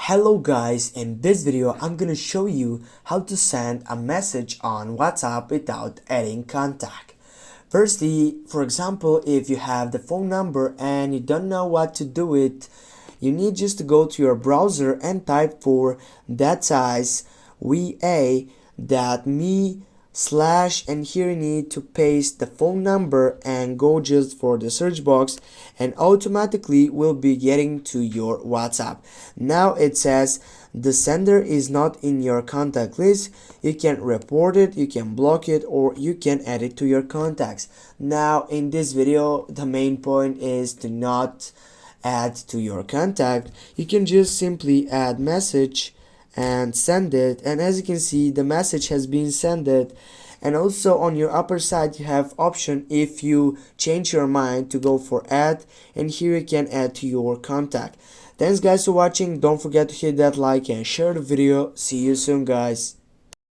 Hello guys, in this video I'm gonna show you how to send a message on WhatsApp without adding contact. Firstly, for example, if you have the phone number and you don't know what to do it, you need just to go to your browser and type for that size va.me slash, and here you need to paste the phone number and go just for the search box, and automatically will be getting to your WhatsApp. Now it says the sender is not in your contact list. You can report it, you can block it, or you can add it to your contacts. Now in this video the main point is to not add to your contact. You can just simply add message and send it, and as you can see the message has been sent. And also on your upper side you have option if you change your mind to go for add, and here you can add to your contact. Thanks guys for watching. Don't forget to hit that like and share the video. See you soon guys.